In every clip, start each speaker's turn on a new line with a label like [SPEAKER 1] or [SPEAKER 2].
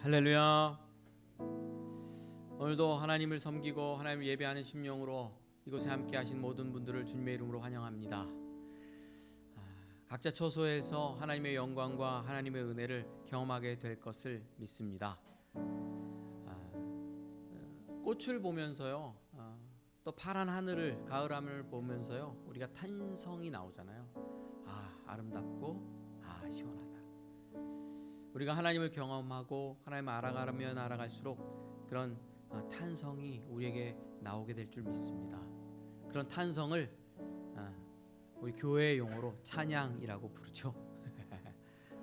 [SPEAKER 1] 할렐루야. 오늘도 하나님을 섬기고 하나님을 예배하는 심령으로 이곳에 함께 하신 모든 분들을 주님의 이름으로 환영합니다. 각자 처소에서 하나님의 영광과 하나님의 은혜를 경험하게 될 것을 믿습니다. 꽃을 보면서요, 또 파란 하늘을, 가을 하늘을 보면서요, 우리가 탄성이 나오잖아요. 아름답고 시원하다. 우리가 하나님을 경험하고 하나님을 알아가면 알아갈수록 그런 탄성이 우리에게 나오게 될 줄 믿습니다. 그런 탄성을 우리 교회의 용어로 찬양이라고 부르죠.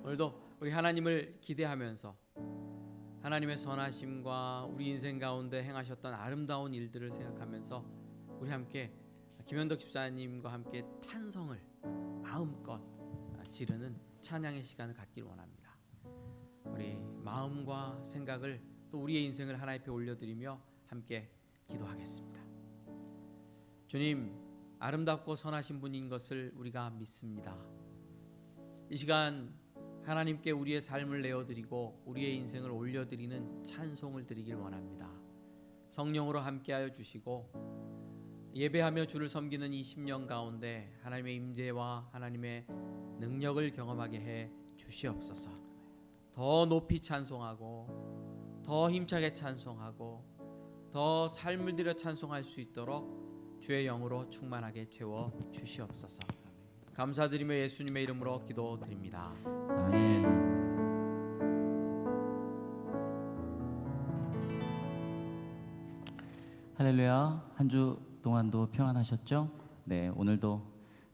[SPEAKER 1] 오늘도 우리 하나님을 기대하면서 하나님의 선하심과 우리 인생 가운데 행하셨던 아름다운 일들을 생각하면서 우리 함께 김현덕 집사님과 함께 탄성을 마음껏 지르는 찬양의 시간을 갖기를 원합니다. 우리 마음과 생각을 또 우리의 인생을 하나님 앞에 올려드리며 함께 기도하겠습니다. 주님, 아름답고 선하신 분인 것을 우리가 믿습니다. 이 시간 하나님께 우리의 삶을 내어드리고 우리의 인생을 올려드리는 찬송을 드리길 원합니다. 성령으로 함께하여 주시고 예배하며 주를 섬기는 이 10년 가운데 하나님의 임재와 하나님의 능력을 경험하게 해 주시옵소서. 더 높이 찬송하고 더 힘차게 찬송하고 더 삶을 들여 찬송할 수 있도록 주의 영으로 충만하게 채워 주시옵소서. 감사드리며 예수님의 이름으로 기도드립니다.
[SPEAKER 2] 아멘. 할렐루야. 한 주 동안도 평안하셨죠? 네, 오늘도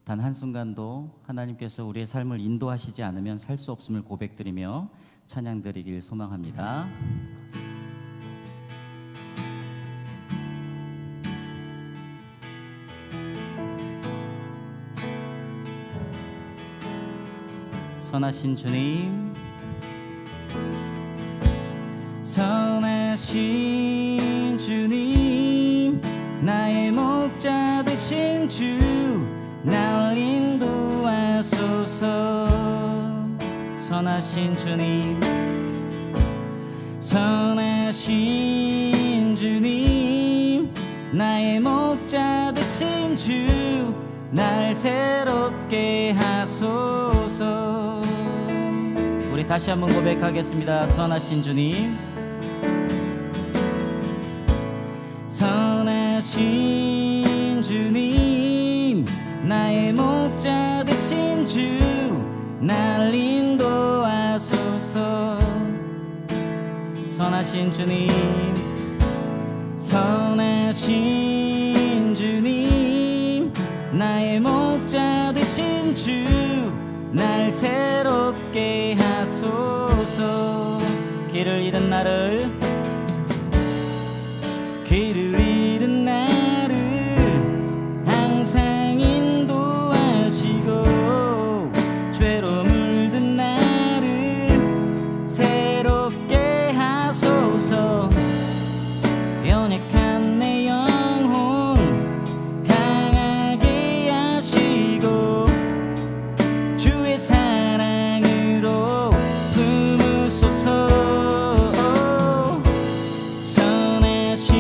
[SPEAKER 2] 단 한순간도 하나님께서 우리의 삶을 인도하시지 않으면 살 수 없음을 고백드리며 찬양 드리길 소망합니다. 선하신 주님, 선하신 주님, 나의 목자 되신 주, 날 인도하소서. 선하신 주님, 선하신 주님, 나의 목자 되신 주, 날 새롭게 하소서. 우리 다시 한번 고백하겠습니다. 선하신 주님, 선하신 주님, 나의 목자 되신 주, 날 인도하소서. 선하신 주님, 선하신 주님, 나의 목자 되신 주, 날 새롭게 하소서. 길을 잃은 나를, 길을 잃은 나를 항상 인도하시고, 죄로 물든 나를 새롭게 하소서. 연약한 내 영혼 강하게 하시고, 주의 사랑으로 품으소서. 선하신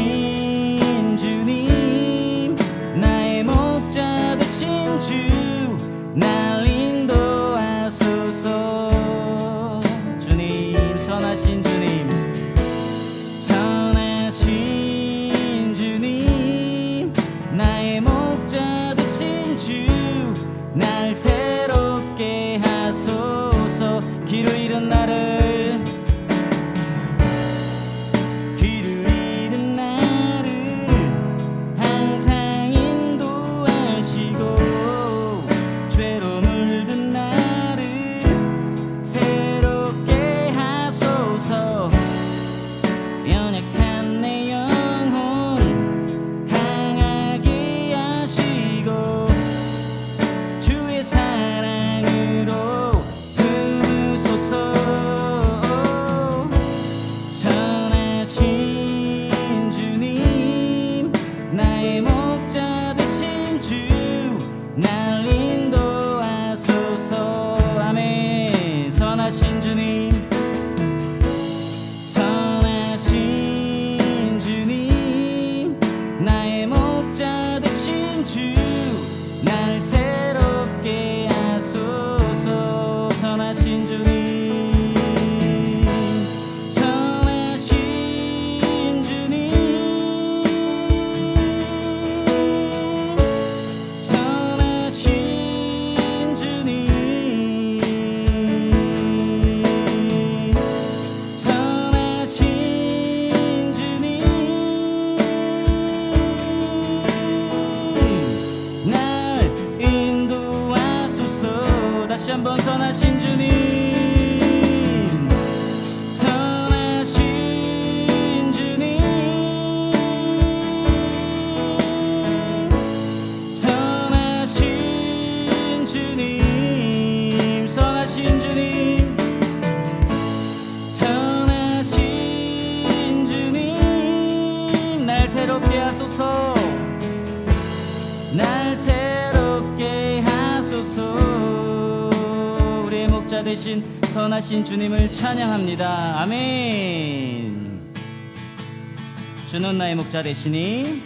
[SPEAKER 2] 주님, 나의 목자 되신 주, 날 인도하소서. 주님, 선하신 주님, 선하신 주님, 나의 목자 되신 주, 날 새롭게 하소서. 길을 잃은 나를, 길을 잃은 나를 항상 인도하시고, 죄로 물든 나를 새롭게 하소서. 연약한 내 영혼 강하게 하시고, 주의 사랑으로 품으소서. 하소서. 날 새롭게 하소서. 우리의 목자 되신 선하신 주님을 찬양합니다. 아멘. 주는 나의 목자 되시니,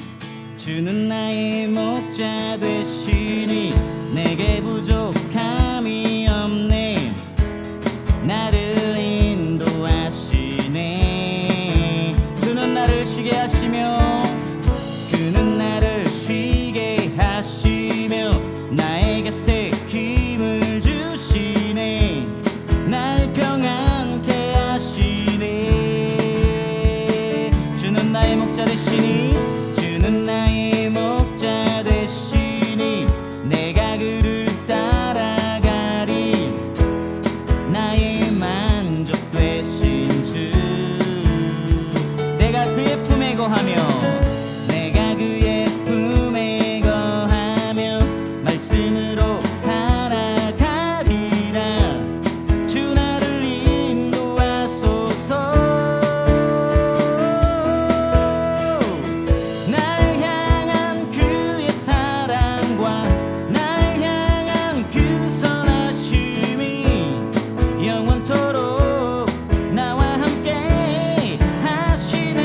[SPEAKER 2] 주는 나의 목자 되시니 내게 부족함이 없네. 나를 인도하시네. 그는 나를 쉬게 하시며, 그는 나를 쉬게 하시며 나의 곁에 힘을 주시네. 날 평안케 하시네. 주는 나의 목자 되시니, 주는 나의 목자 되시니 내가 그를 따라가리. 나의 만족 되신 주, 내가 그의 품에 거하며, 내가 그의 품에 거하며 말씀으로 살아가리라. 주 나를 인도하소서. 날 향한 그의 사랑과 날 향한 그 선하심이 영원토록 나와 함께 하시네.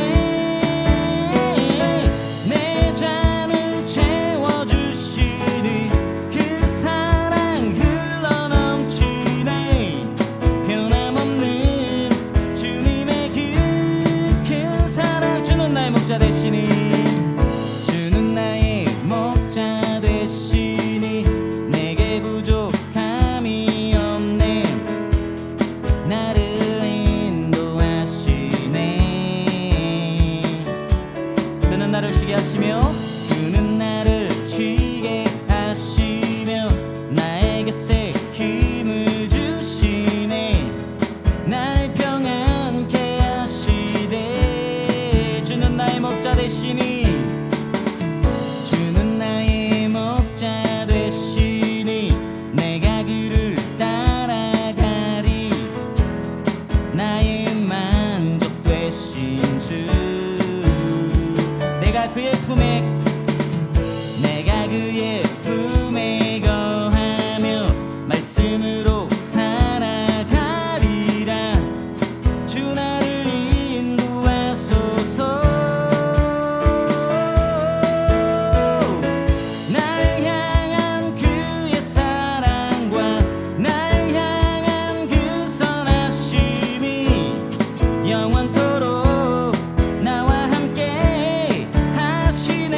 [SPEAKER 2] 내 잔을 채워주시니 그 사랑 흘러넘치네. 변함없는 주님의 그 큰 사랑. 주는 나의 목자 되시니, 주는 나의 목자 되시니 내게 부족함이 없네. 나를 인도하시네. 그는 나를 쉬게 하시며, 그는 나를 쉬게 하시며 나의 곁에 힘을 주시네. 날 평안케 하시네. 주는 나의 목자 되시니, 주는 나의 목자 되시니 내가 그를 따라가리. 나의 만족 되신 주, 내가 그의 품에, 내가 그의 품에 거하며 말씀으로 살아가리라. 주 나를 인도하소서. 날 향한 그의 사랑과 날 향한 그 선하심이 영원토록 나와 함께 하시네.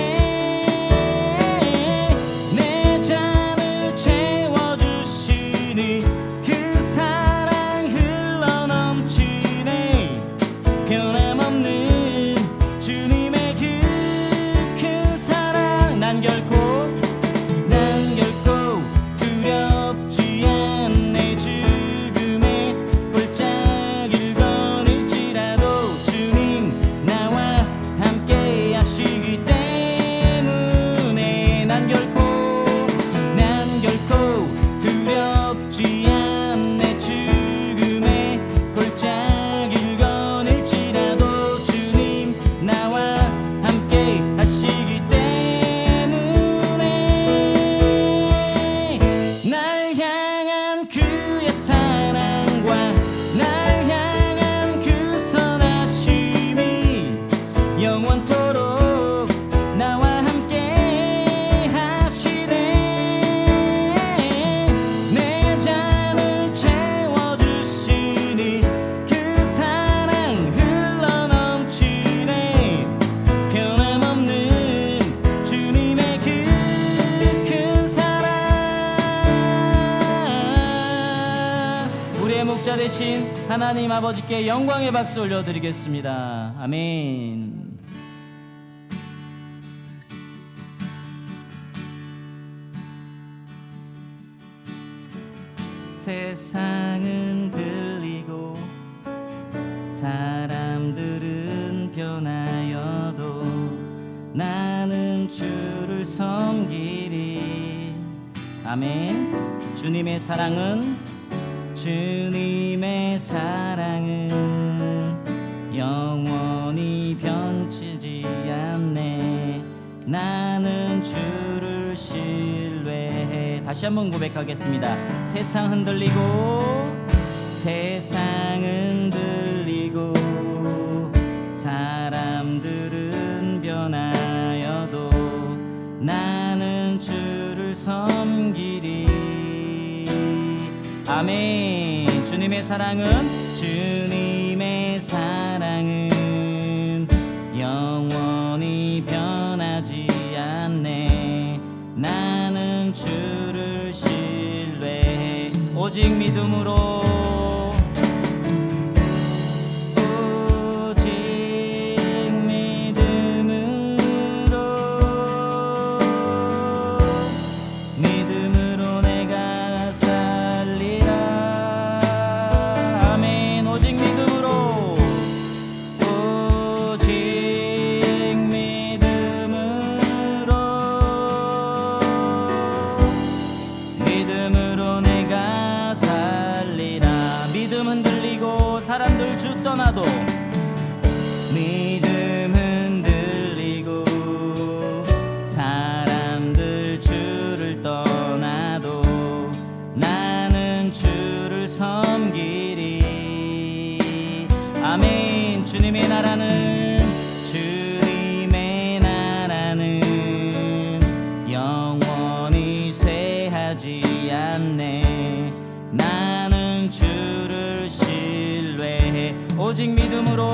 [SPEAKER 2] 내 잔을 채워주시니 그 사랑 흘러넘치네. 변함없는 주님의 그 큰 사랑. 난 결코 두렵지 않네. 죽음의 골짜기를 거닐지라도 주님 나와 함께 하시기 때문에 난 결코 두렵지 않네. 죽음의 골짜기를 거닐지라도 주님 나와 함께 하시기 때문에 날 향한 그의 사랑과 날 향한 그 선하심이 영원토록 나와 함께 하시네. 내 잔을 채워주시니 그 사랑 흘러넘치네. 변함없는 주님의 그 큰 사랑. 우리의 목자 되신 하나님 아버지께 영광의 박수 올려드리겠습니다. 아멘. 세상은 들리고 사람들은 변하여도 나는 주를 섬기리. 아멘. 주님의 사랑은 영원히 변치지 않네. 나는 주를 신뢰해. 다시 한번 고백하겠습니다. 세상 흔들리고 사람들은 변하여도 나는 주를 섬기리. 아멘. 주님의 사랑은 영원히 변하지 않네. 나는 주를 신뢰해. 오직 믿음으로 내가 살리라. 아멘. 오직 믿음으로 내가 살리라. 믿음 흔들리고 사람들 주 떠나도, 믿음 흔들리고 사람들 주를 떠나도 나는 주를 섬기리. 아멘. 주님의 나라는 영원히 쇠하지 않네. 나는 주를 신뢰해. 오직 믿음으로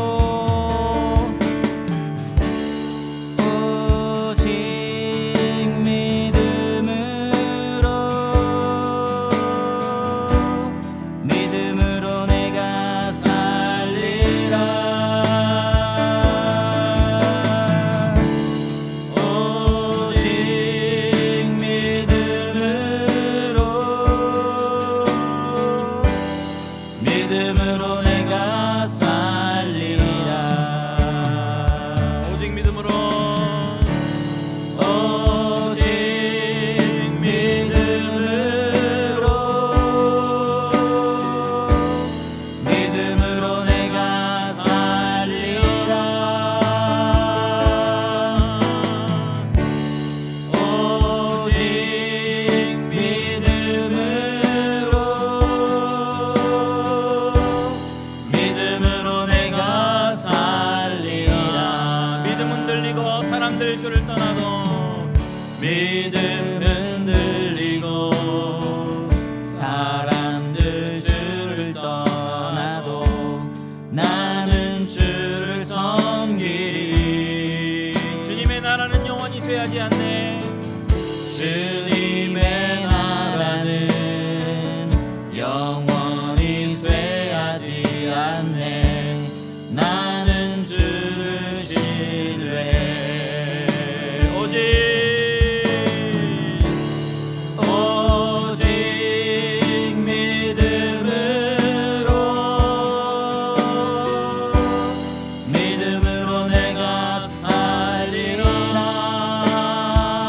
[SPEAKER 2] 내가 살리라. 오직 믿음으로 내가 살리라. 오직 믿음으로 내가 살리라. 오직 믿음으로 내가 살리라. 믿음 흔들리고 사람들 주를 떠나도, 믿음 흔들리고 사람들 주를 떠나도 나는 주를 섬기리. 주님의 나라는 영원히 쇠하지 않네. 주님의 나라는 영원히 쇠하지 않네. 나는 주를 신뢰해. 오직 믿음으로 내가 살리라. 오직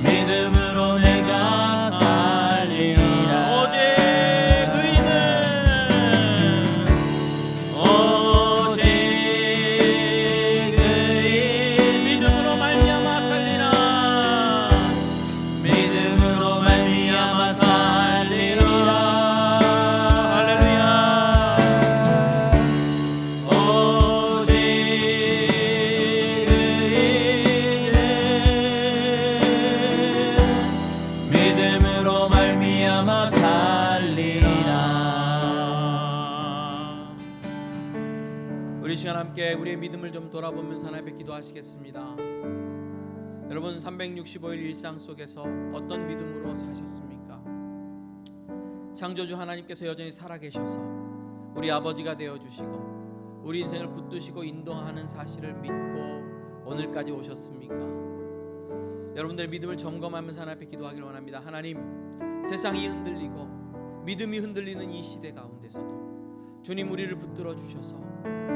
[SPEAKER 2] 믿음으로 내가 살리라. 오직 의인 믿음으로 말미암아 살리라. 믿음으로 말미암아 살리라. 할렐루야. 오직 의인은 믿음으로 말미암아 살리라. 우리 시간 함께 우리의 믿음을 좀 돌아보면서 하나님 앞에 기도하시겠습니다. 여러분 365일 일상 속에서 어떤 믿음으로 사셨습니까? 창조주 하나님께서 여전히 살아계셔서 우리 아버지가 되어주시고 우리 인생을 붙드시고 인도하는 사실을 믿고 오늘까지 오셨습니까? 여러분들의 믿음을 점검하면서 하나님 앞에 기도하기를 원합니다. 하나님, 세상이 흔들리고 믿음이 흔들리는 이 시대 가운데서도 주님 우리를 붙들어 주셔서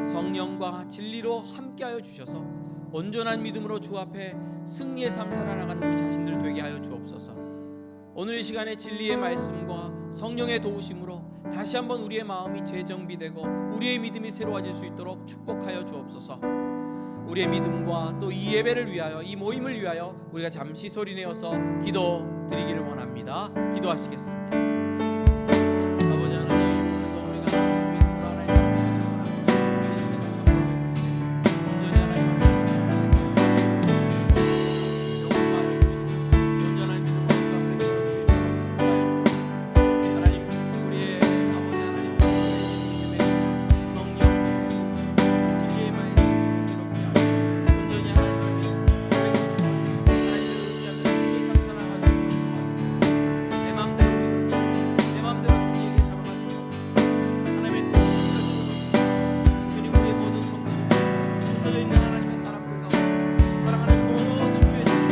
[SPEAKER 2] 성령과 진리로 함께하여 주셔서 온전한 믿음으로 주 앞에 승리의 삶 살아나가는 우리 자신들 되게 하여 주옵소서.
[SPEAKER 1] 오늘 이 시간에 진리의 말씀과 성령의 도우심으로 다시 한번 우리의 마음이 재정비되고 우리의 믿음이 새로워질 수 있도록 축복하여 주옵소서. 우리의 믿음과 또 이 예배를 위하여, 이 모임을 위하여 우리가 잠시 소리내어서 기도드리기를 원합니다. 기도하시겠습니다. 아버지 하나님, 오늘도 우리가 믿음으로 하나님 앞에 서기를 원합니다. 우리의 인생을 정복해 온전히 하나님 앞에 용서하여 주시고 온전한 믿음으로 주 앞에 세울 수 있도록 축복하여 주옵소서. 하나님, 우리의 아버지 하나님, 주님의 성령 진리의 말씀을 새롭게 하여 온전히 하나님을 믿고 사랑해 주시고 하나님을 의지하며 승리의 삶 살아가시고 내 맘대로 믿어 내 맘대로 승리에게 걸어가시고 하나님의 도우심을 주옵소서. 주님, 우리의 모든 성도 흩어져 있는 하나님의 사람들 가운데 사랑하는 모든 주의 자녀들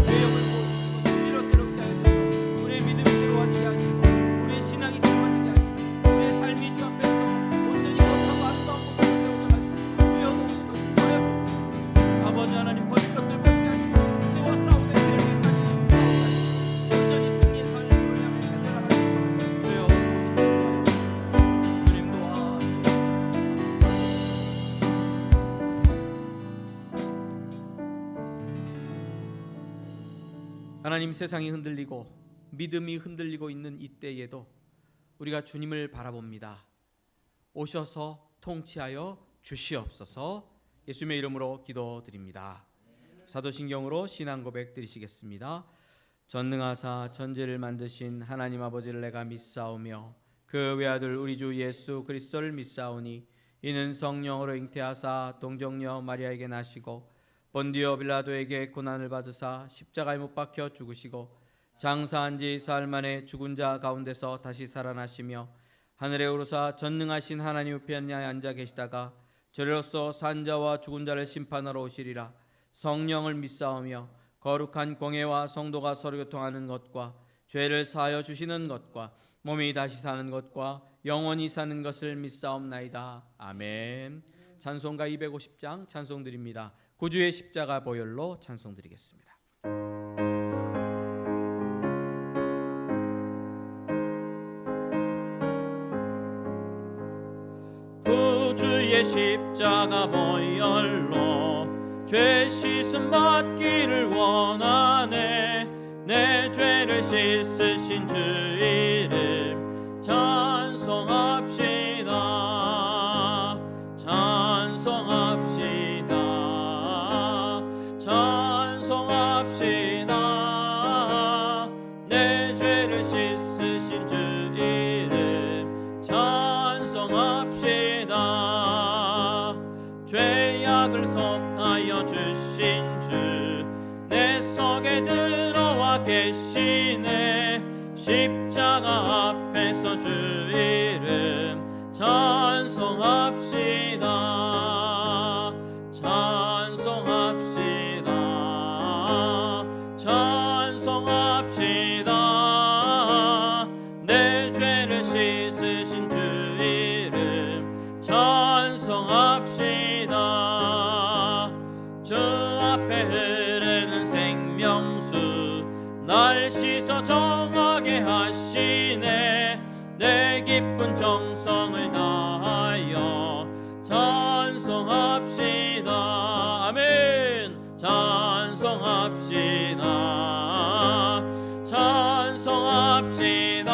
[SPEAKER 1] 주의 영을 부어주시고 진리로 새롭게 하여 주셔서 우리의 믿음이 새로워지게 하시고 우리의 신앙이 새로워지게 하시고 우리의 삶이 주 앞에서 온전히 거룩하고 아름다운 모습을 세우게 하시고 주여 도우시고 인도하여 주옵소서. 아버지 하나님, 거짓 것들 벗게 하시고 죄와 싸우되 배려까지 싸우게 하시고 온전히 승리의 삶을 향해 달려나가시고 주여 도우시고 인도하여 주옵소서. 주님 도와주옵소서. 하나님, 세상이 흔들리고 믿음이 흔들리고 있는 이때에도 우리가 주님을 바라봅니다. 오셔서 통치하여 주시옵소서. 예수님의 이름으로 기도드립니다. 사도신경으로 신앙 고백 드리시겠습니다. 전능하사 천지를 만드신 하나님 아버지를 내가 믿사오며 그 외아들 우리 주 예수 그리스도를 믿사오니 이는 성령으로 잉태하사 동정녀 마리아에게 나시고 본디오 빌라도에게 고난을 받으사 십자가에 못 박혀 죽으시고 장사한 지 사흘 만에 죽은 자 가운데서 다시 살아나시며 하늘에 오르사 전능하신 하나님 우편에 앉아 계시다가 저리로서 산 자와 죽은 자를 심판하러 오시리라. 성령을 믿사오며 거룩한 공회와 성도가 서로 교통하는 것과 죄를 사하여 주시는 것과 몸이 다시 사는 것과 영원히 사는 것을 믿사옵나이다. 아멘. 찬송가 250장 찬송드립니다. 구주의 십자가 보혈로 찬송드리겠습니다. 구주의 십자가 보혈로 죄 씻음 받기를 원하네. 내 죄를 씻으신 주 이름 찬송합시다. 찬송합시다. 찬송합시다. 내 죄를 씻으신 주 이름 찬송합시다. 죄악을 속하여 주신 주 내 속에 들어와 계시네. 십자가 앞에서 주 이름 찬송합시다. 찬송합시다. 찬송합시다. 내 죄를 씻으신 주 이름 찬송합시다. 주 앞에 흐르는 생명수 날 씻어 정하게 하시네. 내 기쁜 정성을 다하여 찬송합시다. 아멘. 찬송합시다. 찬송합시다.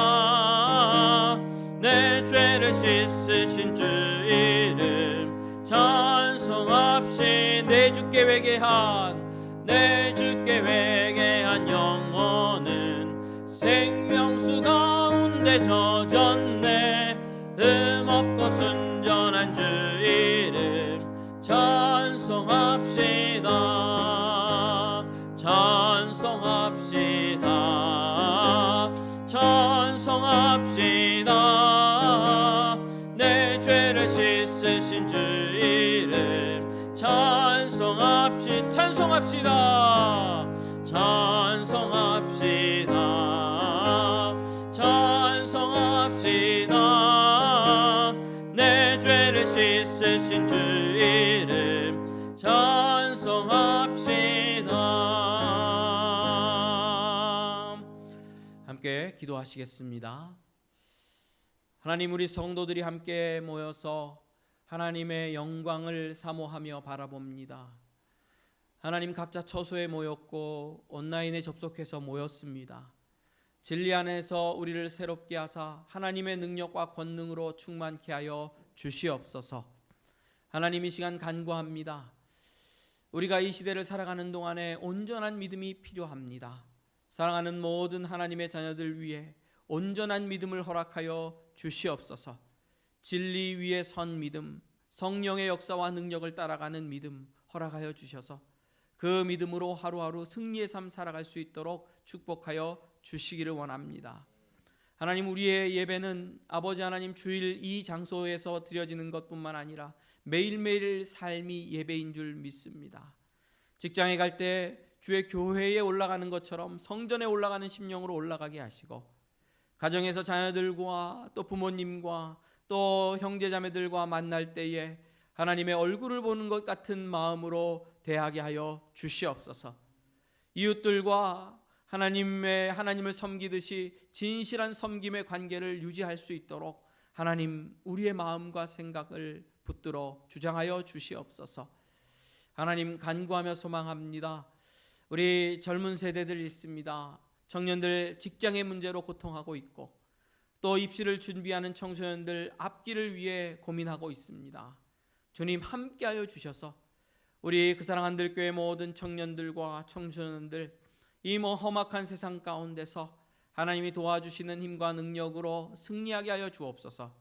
[SPEAKER 1] 내 죄를 씻으신 주 이름 찬송합시다. 내 주께 회개한 영혼은 생명수 가운데 젖었네. 흠없고 순전한 주 이름 찬송합시다. 찬송합시다. 찬송합시다. 내 죄를 씻으신 주 이름 찬송합시다. 찬송합시다. 찬송합시다. 찬송합시다. 내 죄를 씻으신 주 이름 찬송합시다. 기도하시겠습니다. 하나님, 우리 성도들이 함께 모여서 하나님의 영광을 사모하며 바라봅니다. 하나님, 각자 처소에 모였고 온라인에 접속해서 모였습니다. 진리 안에서 우리를 새롭게 하사 하나님의 능력과 권능으로 충만케 하여 주시옵소서. 하나님, 이 시간 간구합니다. 우리가 이 시대를 살아가는 동안에 온전한 믿음이 필요합니다. 사랑하는 모든 하나님의 자녀들 위해 온전한 믿음을 허락하여 주시옵소서. 진리 위에 선 믿음, 성령의 역사와 능력을 따라가는 믿음 허락하여 주셔서 그 믿음으로 하루하루 승리의 삶 살아갈 수 있도록 축복하여 주시기를 원합니다. 하나님, 우리의 예배는 아버지 하나님 주일 이 장소에서 드려지는 것뿐만 아니라 매일매일 삶이 예배인 줄 믿습니다. 직장에 갈 때 주의 교회에 올라가는 것처럼 성전에 올라가는 심령으로 올라가게 하시고, 가정에서 자녀들과 또 부모님과 또 형제자매들과 만날 때에 하나님의 얼굴을 보는 것 같은 마음으로 대하게 하여 주시옵소서. 이웃들과 하나님을 섬기듯이 진실한 섬김의 관계를 유지할 수 있도록 하나님, 우리의 마음과 생각을 붙들어 주장하여 주시옵소서. 하나님, 간구하며 소망합니다. 우리 젊은 세대들 있습니다. 청년들 직장의 문제로 고통하고 있고, 또 입시를 준비하는 청소년들 앞길을 위해 고민하고 있습니다. 주님, 함께하여 주셔서 우리 그 사랑 한들교회 모든 청년들과 청소년들 이 험악한 세상 가운데서 하나님이 도와주시는 힘과 능력으로 승리하게 하여 주옵소서.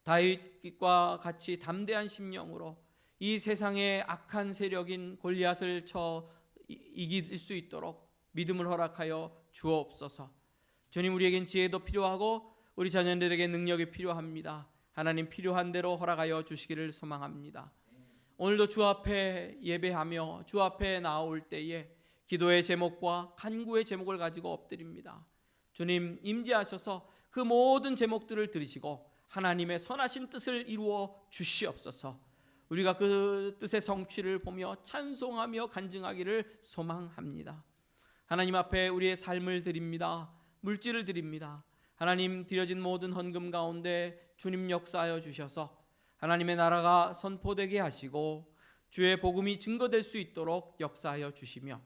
[SPEAKER 1] 다윗과 같이 담대한 심령으로 이 세상의 악한 세력인 골리앗을 쳐 이길 수 있도록 믿음을 허락하여 주옵소서. 주님, 우리에겐 지혜도 필요하고 우리 자녀들에게 능력이 필요합니다. 하나님, 필요한 대로 허락하여 주시기를 소망합니다. 오늘도 주 앞에 예배하며 주 앞에 나올 때에 기도의 제목과 간구의 제목을 가지고 엎드립니다. 주님, 임재하셔서 그 모든 제목들을 들으시고 하나님의 선하신 뜻을 이루어 주시옵소서. 우리가 그 뜻의 성취를 보며 찬송하며 간증하기를 소망합니다. 하나님 앞에 우리의 삶을 드립니다. 물질을 드립니다. 하나님, 드려진 모든 헌금 가운데 주님 역사하여 주셔서 하나님의 나라가 선포되게 하시고 주의 복음이 증거될 수 있도록 역사하여 주시며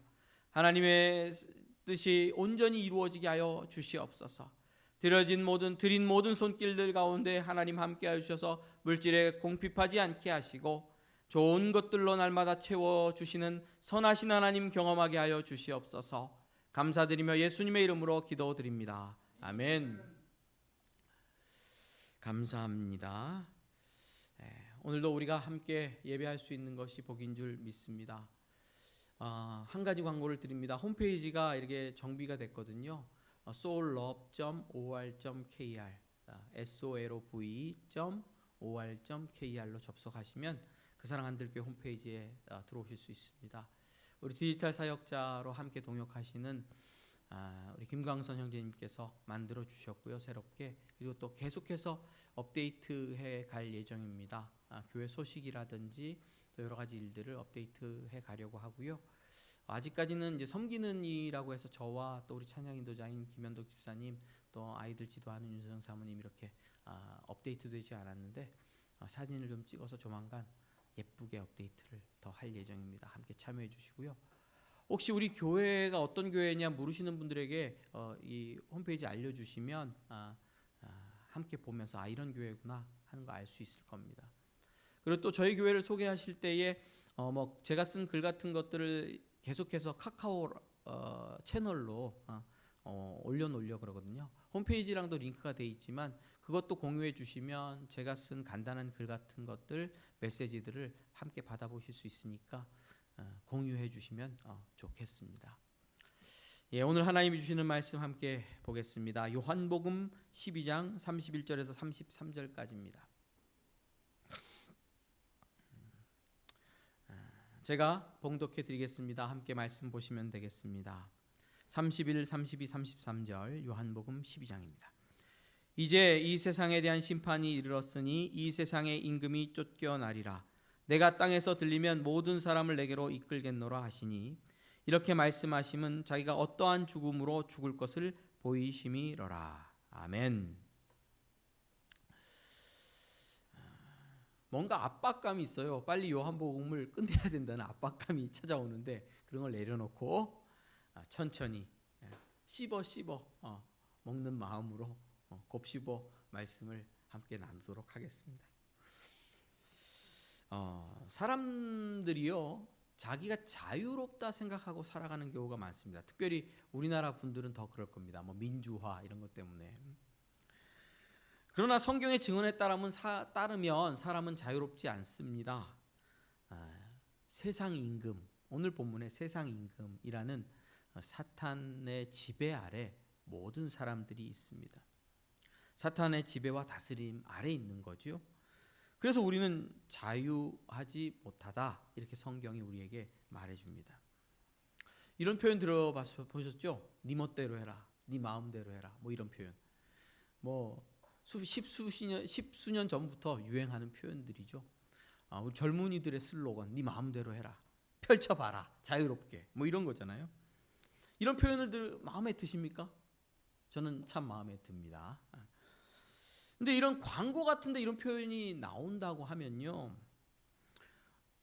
[SPEAKER 1] 하나님의 뜻이 온전히 이루어지게 하여 주시옵소서. 드린 모든 손길들 가운데 하나님 함께하여 주셔서 물질에 공핍하지 않게 하시고 좋은 것들로 날마다 채워주시는 선하신 하나님 경험하게 하여 주시옵소서. 감사드리며 예수님의 이름으로 기도드립니다. 아멘. 감사합니다. 오늘도 우리가 함께 예배할 수 있는 것이 복인 줄 믿습니다. 한 가지 광고를 드립니다. 홈페이지가 이렇게 정비가 됐거든요. soullove.or.kr solv.or.kr로 접속하시면 그 사랑 한들교회 홈페이지에 들어오실 수 있습니다. 우리 디지털 사역자로 함께 동역하시는 우리 김광선 형제님께서 만들어 주셨고요, 새롭게. 그리고 또 계속해서 업데이트해 갈 예정입니다. 교회 소식이라든지 또 여러 가지 일들을 업데이트해 가려고 하고요. 아직까지는 이제 섬기는 이라고 해서 저와 또 우리 찬양 인도자인 김현덕 집사님, 또 아이들 지도하는 윤성 사모님 이렇게 업데이트되지 않았는데 사진을 좀 찍어서 조만간 예쁘게 업데이트를 더 할 예정입니다. 함께 참여해 주시고요. 혹시 우리 교회가 어떤 교회냐 물으시는 분들에게 이 홈페이지 알려주시면 함께 보면서 이런 교회구나 하는 거 알 수 있을 겁니다. 그리고 또 저희 교회를 소개하실 때에 제가 쓴 글 같은 것들을 계속해서 카카오 채널로 올려놓으려 그러거든요. 홈페이지랑도 링크가 돼 있지만 그것도 공유해 주시면 제가 쓴 간단한 글 같은 것들, 메시지들을 함께 받아보실 수 있으니까 공유해 주시면 좋겠습니다. 오늘 하나님이 주시는 말씀 함께 보겠습니다. 요한복음 12장 31절에서 33절까지입니다. 제가 봉독해 드리겠습니다. 함께 말씀 보시면 되겠습니다. 31, 32, 33절 요한복음 12장입니다. 이제 이 세상에 대한 심판이 이르렀으니 이 세상의 임금이 쫓겨나리라. 내가 땅에서 들리면 모든 사람을 내게로 이끌겠노라 하시니 이렇게 말씀하심은 자기가 어떠한 죽음으로 죽을 것을 보이심이러라. 아멘. 뭔가 압박감이 있어요. 빨리 요한복음을 끝내야 된다는 압박감이 찾아오는데 그런 걸 내려놓고 천천히 씹어 먹는 마음으로 곱씹어 말씀을 함께 나누도록 하겠습니다. 사람들이요, 자기가 자유롭다 생각하고 살아가는 경우가 많습니다. 특별히 우리나라 분들은 더 그럴 겁니다. 뭐 민주화 이런 것 때문에. 그러나 성경의 증언에 따르면 사람은 자유롭지 않습니다. 세상 임금, 오늘 본문의 세상 임금이라는 사탄의 지배 아래 모든 사람들이 있습니다. 사탄의 지배와 다스림 아래 있는 거죠. 그래서 우리는 자유하지 못하다, 이렇게 성경이 우리에게 말해줍니다. 이런 표현 들어보셨죠? 네 멋대로 해라, 네 마음대로 해라, 뭐 이런 표현. 뭐 십수년 전부터 유행하는 표현들이죠. 우리 젊은이들의 슬로건, 네 마음대로 해라, 펼쳐봐라, 자유롭게, 뭐 이런 거잖아요. 이런 표현을 마음에 드십니까? 저는 참 마음에 듭니다. 근데 이런 광고 같은데 이런 표현이 나온다고 하면요,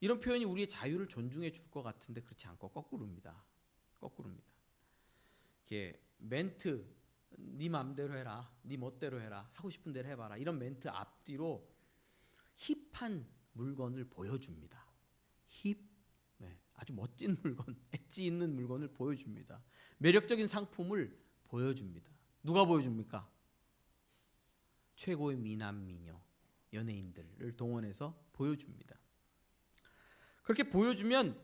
[SPEAKER 1] 이런 표현이 우리의 자유를 존중해 줄 것 같은데 그렇지 않고 거꾸로입니다. 이게 멘트, 네 마음대로 해라, 네 멋대로 해라, 하고 싶은 대로 해봐라, 이런 멘트 앞뒤로 힙한 물건을 보여줍니다. 아주 멋진 물건, 엣지 있는 물건을 보여줍니다. 매력적인 상품을 보여줍니다. 누가 보여줍니까? 최고의 미남 미녀 연예인들을 동원해서 보여줍니다. 그렇게 보여주면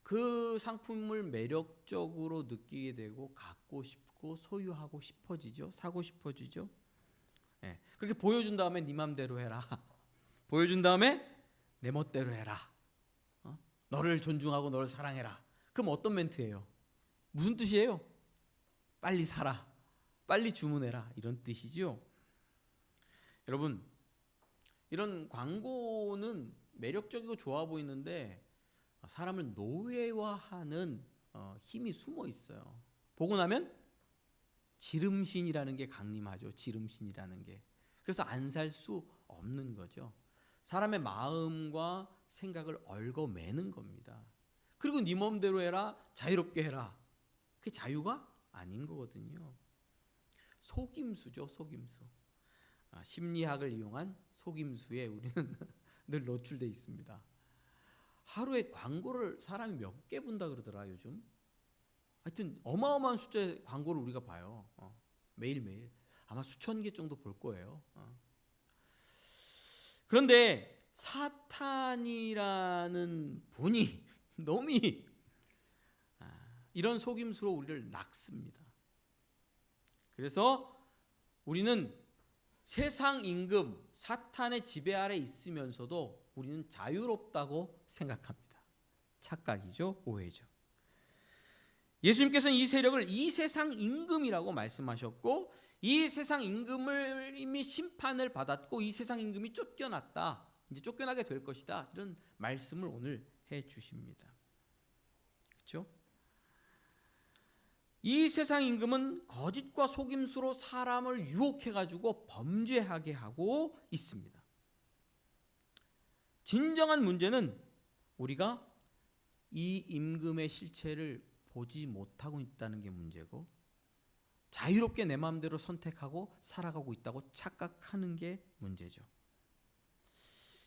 [SPEAKER 1] 그 상품을 매력적으로 느끼게 되고 갖고 싶고 소유하고 싶어지죠. 사고 싶어지죠. 그렇게 보여준 다음에 네 맘대로 해라. 보여준 다음에 내 멋대로 해라. 너를 존중하고 너를 사랑해라. 그럼 어떤 멘트예요? 무슨 뜻이에요? 빨리 사라, 빨리 주문해라, 이런 뜻이죠. 여러분, 이런 광고는 매력적이고 좋아 보이는데 사람을 노예화하는 힘이 숨어 있어요. 보고 나면 지름신이라는 게 강림하죠. 지름신이라는 게. 그래서 안 살 수 없는 거죠. 사람의 마음과 생각을 얽어매는 겁니다. 그리고 네 마음대로 해라, 자유롭게 해라, 그게 자유가 아닌 거거든요. 속임수죠, 속임수. 심리학을 이용한 속임수에 우리는 늘 노출돼 있습니다. 하루에 광고를 사람이 몇 개 본다 그러더라 요즘. 하여튼 어마어마한 숫자의 광고를 우리가 봐요. 매일매일 아마 수천 개 정도 볼 거예요. 그런데 사탄이라는 분이 놈이 이런 속임수로 우리를 낚습니다. 그래서 우리는 세상 임금 사탄의 지배 아래 있으면서도 우리는 자유롭다고 생각합니다. 착각이죠, 오해죠. 예수님께서는 이 세력을 이 세상 임금이라고 말씀하셨고, 이 세상 임금을 이미 심판을 받았고 이 세상 임금이 쫓겨났다, 이제 쫓겨나게 될 것이다, 이런 말씀을 오늘 해 주십니다. 그렇죠? 이 세상 임금은 거짓과 속임수로 사람을 유혹해 가지고 범죄하게 하고 있습니다. 진정한 문제는 우리가 이 임금의 실체를 보지 못하고 있다는 게 문제고, 자유롭게 내 마음대로 선택하고 살아가고 있다고 착각하는 게 문제죠.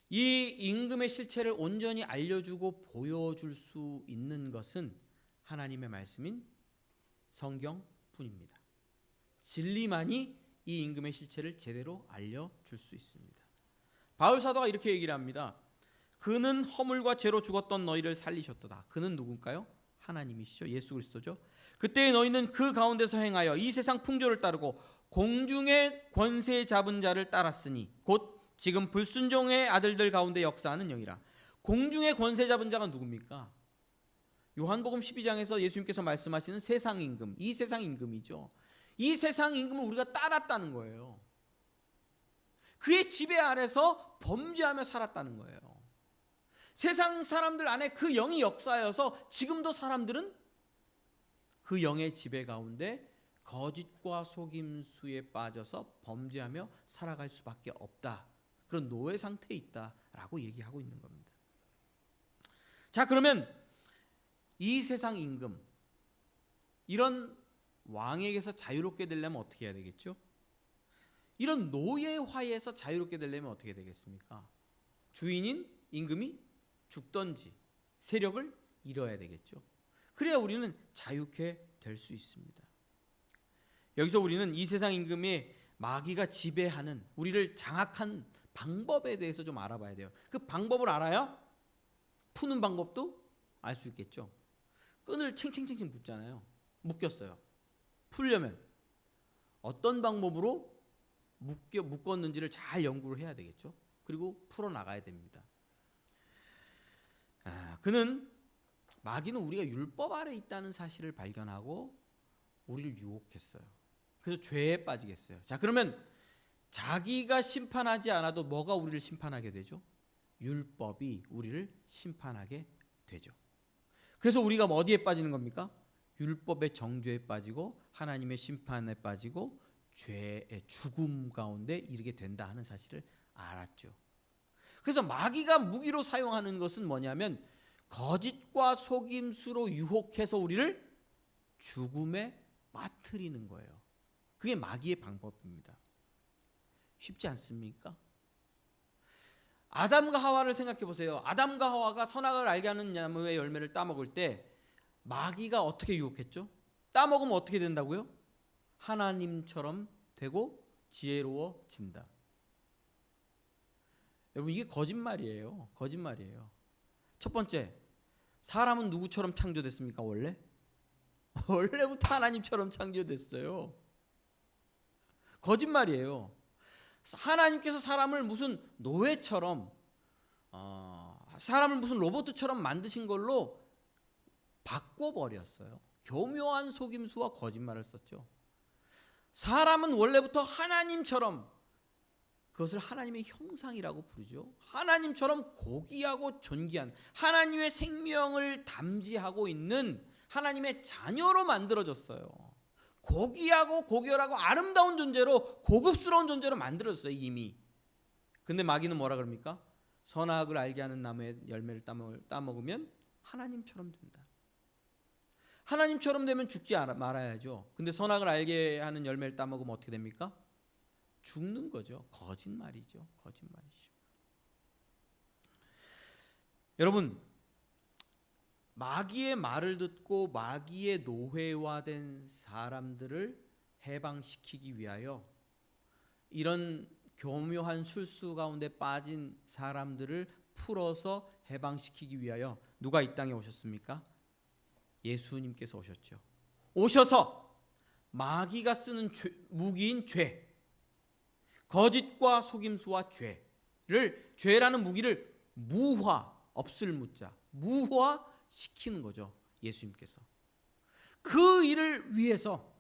[SPEAKER 1] 이 임금의 실체를 온전히 알려주고 보여줄 수 있는 것은 하나님의 말씀인 성경뿐입니다. 진리만이 이 임금의 실체를 제대로 알려줄 수 있습니다. 바울 사도가 이렇게 얘기를 합니다. 그는 허물과 죄로 죽었던 너희를 살리셨도다. 그는 누군가요? 하나님이시죠. 예수 그리스도죠. 그때 너희는 그 가운데서 행하여 이 세상 풍조를 따르고 공중의 권세 잡은 자를 따랐으니 곧 지금 불순종의 아들들 가운데 역사하는 영이라. 공중의 권세 잡은 자가 누굽니까? 요한복음 12장에서 예수님께서 말씀하시는 세상 임금, 이 세상 임금이죠. 이 세상 임금을 우리가 따랐다는 거예요. 그의 지배 아래서 범죄하며 살았다는 거예요. 세상 사람들 안에 그 영이 역사하여서 지금도 사람들은 그 영의 지배 가운데 거짓과 속임수에 빠져서 범죄하며 살아갈 수밖에 없다. 그런 노예 상태에 있다라고 얘기하고 있는 겁니다. 자, 그러면 이 세상 임금, 이런 왕에게서 자유롭게 되려면 어떻게 해야 되겠죠? 이런 노예화에서 자유롭게 되려면 어떻게 되겠습니까? 주인인 임금이 죽든지 세력을 잃어야 되겠죠. 그래야 우리는 자유케 될 수 있습니다. 여기서 우리는 이 세상 임금의 마귀가 지배하는, 우리를 장악한 방법에 대해서 좀 알아봐야 돼요. 그 방법을 알아야 푸는 방법도 알 수 있겠죠. 끈을 챙챙챙챙 묶잖아요. 묶였어요. 풀려면 어떤 방법으로 묶었는지를 잘 연구를 해야 되겠죠. 그리고 풀어나가야 됩니다. 그는, 마귀는 우리가 율법 아래 있다는 사실을 발견하고 우리를 유혹했어요. 그래서 죄에 빠지겠어요. 자, 그러면 자기가 심판하지 않아도 뭐가 우리를 심판하게 되죠? 율법이 우리를 심판하게 되죠. 그래서 우리가 어디에 빠지는 겁니까? 율법의 정죄에 빠지고 하나님의 심판에 빠지고 죄의 죽음 가운데 이르게 된다 하는 사실을 알았죠. 그래서 마귀가 무기로 사용하는 것은 뭐냐면 거짓과 속임수로 유혹해서 우리를 죽음에 빠뜨리는 거예요. 그게 마귀의 방법입니다. 쉽지 않습니까? 아담과 하와를 생각해 보세요. 아담과 하와가 선악을 알게 하는 나무의 열매를 따먹을 때 마귀가 어떻게 유혹했죠? 따먹으면 어떻게 된다고요? 하나님처럼 되고 지혜로워진다. 여러분, 이게 거짓말이에요. 거짓말이에요. 첫 번째, 사람은 누구처럼 창조됐습니까? 원래부터 하나님처럼 창조됐어요. 거짓말이에요. 하나님께서 사람을 무슨 노예처럼, 사람을 무슨 로봇처럼 만드신 걸로 바꿔버렸어요. 교묘한 속임수와 거짓말을 썼죠. 사람은 원래부터 하나님처럼, 그것을 하나님의 형상이라고 부르죠. 하나님처럼 고귀하고 존귀한, 하나님의 생명을 담지하고 있는 하나님의 자녀로 만들어졌어요. 고귀하고 고결하고 아름다운 존재로, 고급스러운 존재로 만들어졌어요, 이미. 근데 마귀는 뭐라 그럽니까? 선악을 알게 하는 나무의 열매를 따먹으면 하나님처럼 된다. 하나님처럼 되면 죽지 말아야죠. 근데 선악을 알게 하는 열매를 따먹으면 어떻게 됩니까? 죽는 거죠. 거짓말이죠. 거짓말이죠. 여러분, 마귀의 말을 듣고 마귀의 노예화된 사람들을 해방시키기 위하여, 이런 교묘한 술수 가운데 빠진 사람들을 풀어서 해방시키기 위하여 누가 이 땅에 오셨습니까? 예수님께서 오셨죠. 오셔서 마귀가 쓰는 무기인 죄, 거짓과 속임수와 죄라는 무기를 없을 무자, 무화시키는 거죠. 예수님께서. 그 일을 위해서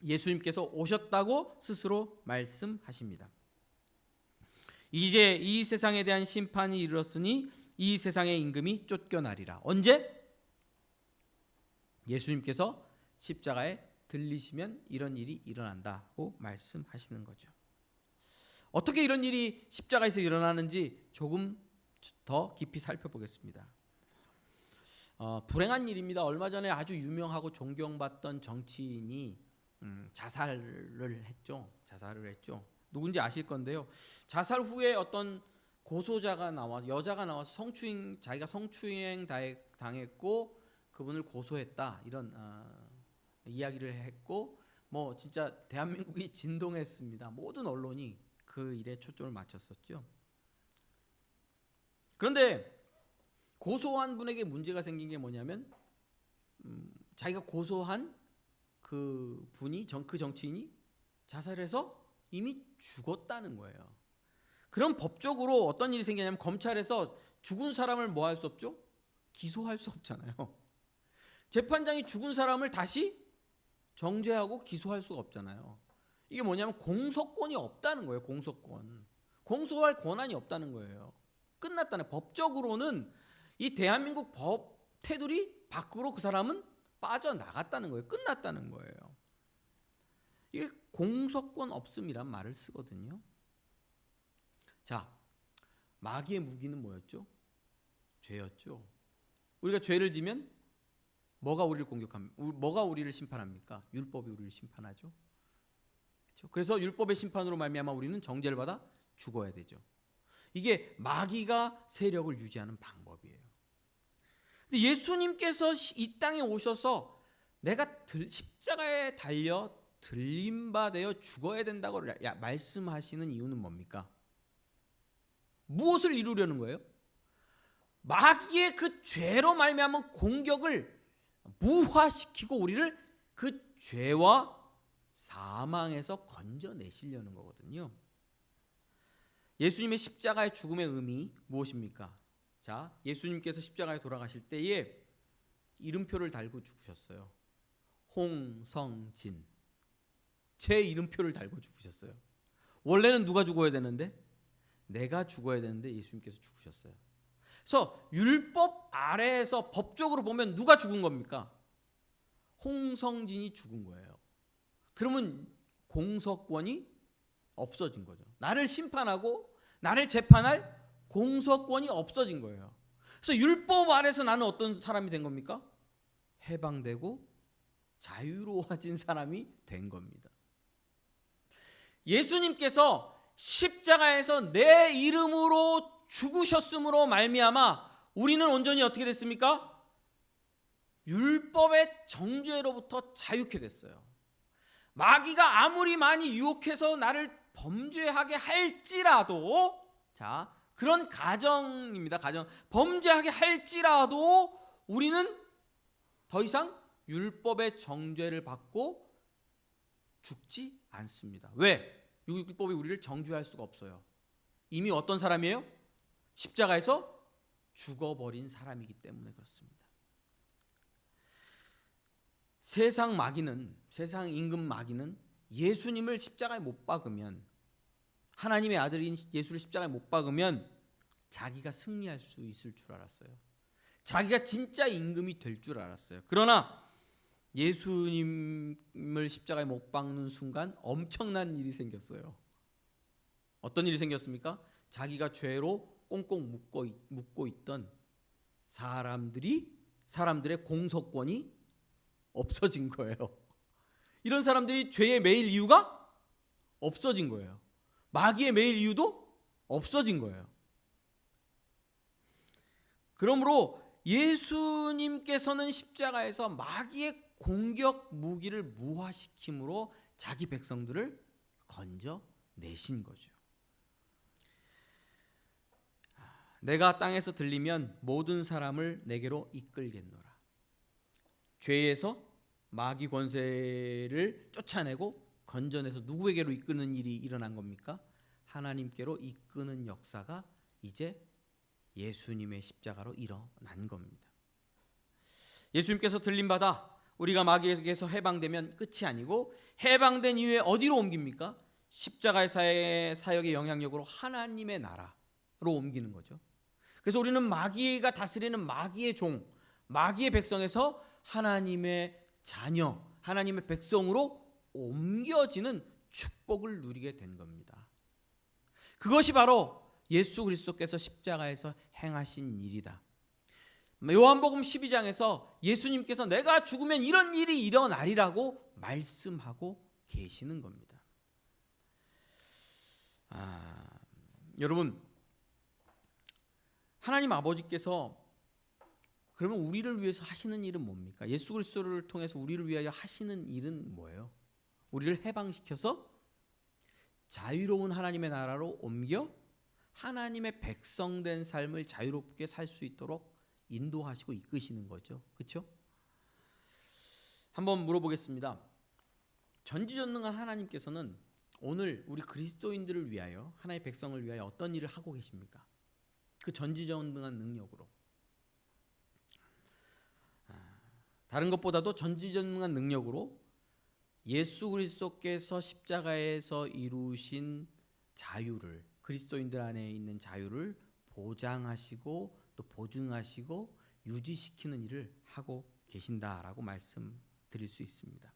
[SPEAKER 1] 예수님께서 오셨다고 스스로 말씀하십니다. 이제 이 세상에 대한 심판이 이르렀으니 이 세상의 임금이 쫓겨나리라. 언제? 예수님께서 십자가에 들리시면 이런 일이 일어난다고 말씀하시는 거죠. 어떻게 이런 일이 십자가에서 일어나는지 조금 더 깊이 살펴보겠습니다. 불행한 일입니다. 얼마 전에 아주 유명하고 존경받던 정치인이 자살을 했죠. 누군지 아실 건데요. 자살 후에 어떤 고소자가 여자가 나와서 자기가 성추행 당했고 그분을 고소했다, 이런 이야기를 했고, 뭐 진짜 대한민국이 진동했습니다. 모든 언론이 그 일에 초점을 맞췄었죠. 그런데 고소한 분에게 문제가 생긴 게 뭐냐면, 자기가 고소한 그 분이, 그 정치인이 자살해서 이미 죽었다는 거예요. 그럼 법적으로 어떤 일이 생기냐면, 검찰에서 죽은 사람을 뭐 할 수 없죠? 기소할 수 없잖아요. 재판장이 죽은 사람을 다시 정죄하고 기소할 수가 없잖아요. 이게 뭐냐면 공소권이 없다는 거예요. 공소할 권한이 없다는 거예요. 끝났다는, 법적으로는 이 대한민국 법 테두리 밖으로 그 사람은 빠져나갔다는 거예요. 끝났다는 거예요. 이게 공소권 없음이란 말을 쓰거든요. 자, 마귀의 무기는 뭐였죠? 죄였죠. 우리가 죄를 지면 뭐가 우리를 공격합니까? 뭐가 우리를 심판합니까? 율법이 우리를 심판하죠. 그렇죠? 그래서 율법의 심판으로 말미암아 우리는 정죄를 받아 죽어야 되죠. 이게 마귀가 세력을 유지하는 방법이에요. 근데 예수님께서 이 땅에 오셔서 내가 십자가에 달려 들림받아 죽어야 된다고 말씀하시는 이유는 뭡니까? 무엇을 이루려는 거예요? 마귀의 그 죄로 말미암은 공격을 무화시키고 우리를 그 죄와 사망에서 건져내시려는 거거든요. 예수님의 십자가의 죽음의 의미 무엇입니까? 자, 예수님께서 십자가에 돌아가실 때에 이름표를 달고 죽으셨어요. 홍성진. 제 이름표를 달고 죽으셨어요. 원래는 누가 죽어야 되는데? 내가 죽어야 되는데 예수님께서 죽으셨어요. 그래서 율법 아래에서 법적으로 보면 누가 죽은 겁니까? 홍성진이 죽은 거예요. 그러면 공소권이 없어진 거죠. 나를 심판하고 나를 재판할 공소권이 없어진 거예요. 그래서 율법 아래서 나는 어떤 사람이 된 겁니까? 해방되고 자유로워진 사람이 된 겁니다. 예수님께서 십자가에서 내 이름으로 죽으셨으므로 말미암아 우리는 온전히 어떻게 됐습니까? 율법의 정죄로부터 자유케 됐어요. 마귀가 아무리 많이 유혹해서 나를 범죄하게 할지라도, 자, 그런 가정입니다. 가정. 범죄하게 할지라도 우리는 더 이상 율법의 정죄를 받고 죽지 않습니다. 왜? 율법이 우리를 정죄할 수가 없어요. 이미 어떤 사람이에요? 십자가에서 죽어버린 사람이기 때문에 그렇습니다. 세상 마귀는, 세상 임금 마귀는 예수님을 십자가에 못 박으면, 하나님의 아들인 예수를 십자가에 못 박으면 자기가 승리할 수 있을 줄 알았어요. 자기가 진짜 임금이 될 줄 알았어요. 그러나 예수님을 십자가에 못 박는 순간 엄청난 일이 생겼어요. 어떤 일이 생겼습니까? 자기가 죄로 꽁꽁 묶고 있던 사람들의 공소권이 없어진 거예요. 이런 사람들이 죄에 매일 이유가 없어진 거예요. 마귀에 매일 이유도 없어진 거예요. 그러므로 예수님께서는 십자가에서 마귀의 공격 무기를 무화시킴으로 자기 백성들을 건져내신 거죠. 내가 땅에서 들리면 모든 사람을 내게로 이끌겠노라. 죄에서 마귀 권세를 쫓아내고 건져내서 누구에게로 이끄는 일이 일어난 겁니까? 하나님께로 이끄는 역사가 이제 예수님의 십자가로 일어난 겁니다. 예수님께서 들림받아 우리가 마귀에게서 해방되면 끝이 아니고 해방된 이후에 어디로 옮깁니까? 십자가의 사역의 영향력으로 하나님의 나라로 옮기는 거죠. 그래서 우리는 마귀가 다스리는 마귀의 종, 마귀의 백성에서 하나님의 자녀, 하나님의 백성으로 옮겨지는 축복을 누리게 된 겁니다. 그것이 바로 예수 그리스도께서 십자가에서 행하신 일이다. 요한복음 12장에서 예수님께서 내가 죽으면 이런 일이 일어나리라고 말씀하고 계시는 겁니다. 여러분, 하나님 아버지께서 그러면 우리를 위해서 하시는 일은 뭡니까? 예수 그리스도를 통해서 우리를 위하여 하시는 일은 뭐예요? 우리를 해방시켜서 자유로운 하나님의 나라로 옮겨 하나님의 백성된 삶을 자유롭게 살 수 있도록 인도하시고 이끄시는 거죠. 그렇죠? 한번 물어보겠습니다. 전지전능한 하나님께서는 오늘 우리 그리스도인들을 위하여, 하나님의 백성을 위하여 어떤 일을 하고 계십니까? 그 전지전능한 능력으로. 다른 것보다도 전지전능한 능력으로 예수 그리스도께서 십자가에서 이루신 자유를, 그리스도인들 안에 있는 자유를 보장하시고 또 보증하시고 유지시키는 일을 하고 계신다라고 말씀드릴 수 있습니다.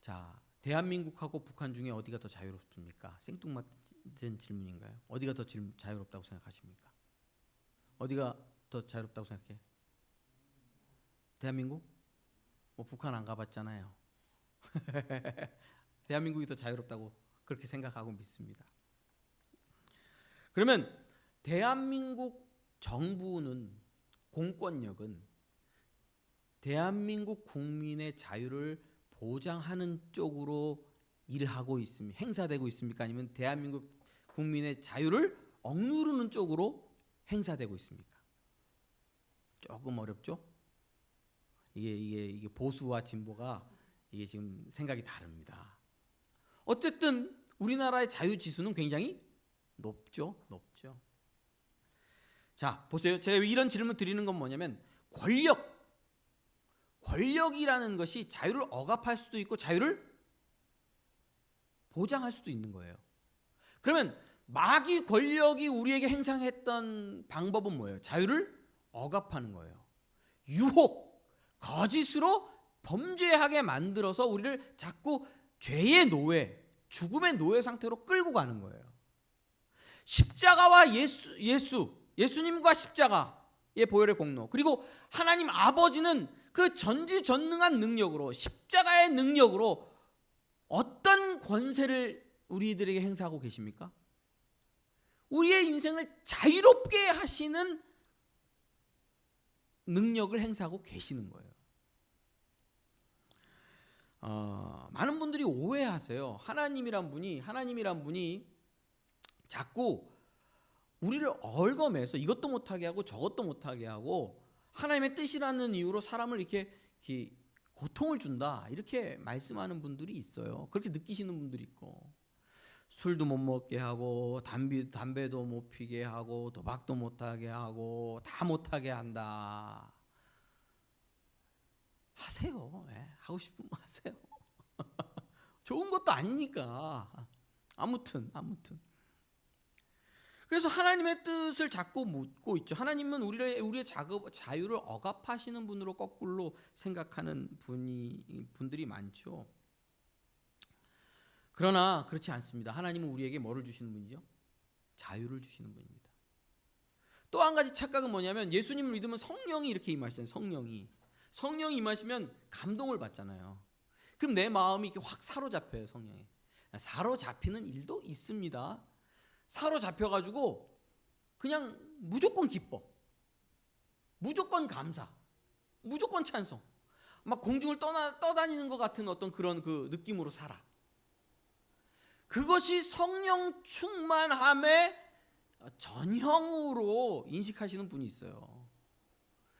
[SPEAKER 1] 자, 대한민국하고 북한 중에 어디가 더 자유롭습니까? 생뚱맞은 질문인가요? 어디가 더 자유롭다고 생각하십니까? 어디가 더 자유롭다고 생각해? 대한민국? 뭐 북한 안 가봤잖아요. 대한민국이 더 자유롭다고 그렇게 생각하고 믿습니다. 그러면 대한민국 정부는, 공권력은 대한민국 국민의 자유를 보장하는 쪽으로 일하고 있습니까? 행사되고 있습니까? 아니면 대한민국 국민의 자유를 억누르는 쪽으로 행사되고 있습니까? 조금 어렵죠? 이게 보수와 진보가 이게 지금 생각이 다릅니다. 어쨌든 우리나라의 자유 지수는 굉장히 높죠. 자, 보세요. 제가 이런 질문 드리는 건 뭐냐면 권력이라는 것이 자유를 억압할 수도 있고 자유를 보장할 수도 있는 거예요. 그러면 마귀 권력이 우리에게 행사했던 방법은 뭐예요? 자유를 억압하는 거예요. 유혹, 거짓으로 범죄하게 만들어서 우리를 자꾸 죄의 노예, 죽음의 노예 상태로 끌고 가는 거예요. 십자가와 예수님과 십자가의 보혈의 공로, 그리고 하나님 아버지는 그 전지전능한 능력으로, 십자가의 능력으로 어떤 권세를 우리들에게 행사하고 계십니까? 우리의 인생을 자유롭게 하시는 능력을 행사하고 계시는 거예요. 많은 분들이 오해하세요. 하나님이란 분이 자꾸 우리를 얽어매서 이것도 못하게 하고 저것도 못하게 하고 하나님의 뜻이라는 이유로 사람을 이렇게 고통을 준다, 이렇게 말씀하는 분들이 있어요. 그렇게 느끼시는 분들이 있고, 술도 못 먹게 하고 담배도 못 피게 하고 도박도 못하게 하고 다 못하게 한다. 하세요. 하고 싶으면 하세요. 좋은 것도 아니니까. 아무튼 그래서 하나님의 뜻을 자꾸 묻고 있죠. 하나님은 우리의 자유를 억압하시는 분으로 거꾸로 생각하는 분들이 많죠. 그러나 그렇지 않습니다. 하나님은 우리에게 뭐를 주시는 분이죠? 자유를 주시는 분입니다. 또 한 가지 착각은 뭐냐면, 예수님을 믿으면 성령이 이렇게 임하시잖아요. 성령이 임하시면 감동을 받잖아요. 그럼 내 마음이 이렇게 확 사로잡혀요. 성령에 사로잡히는 일도 있습니다. 사로잡혀가지고 그냥 무조건 기뻐, 무조건 감사, 무조건 찬송, 막 공중을 떠다니는 것 같은 어떤 그런 그 느낌으로 살아. 그것이 성령 충만함의 전형으로 인식하시는 분이 있어요.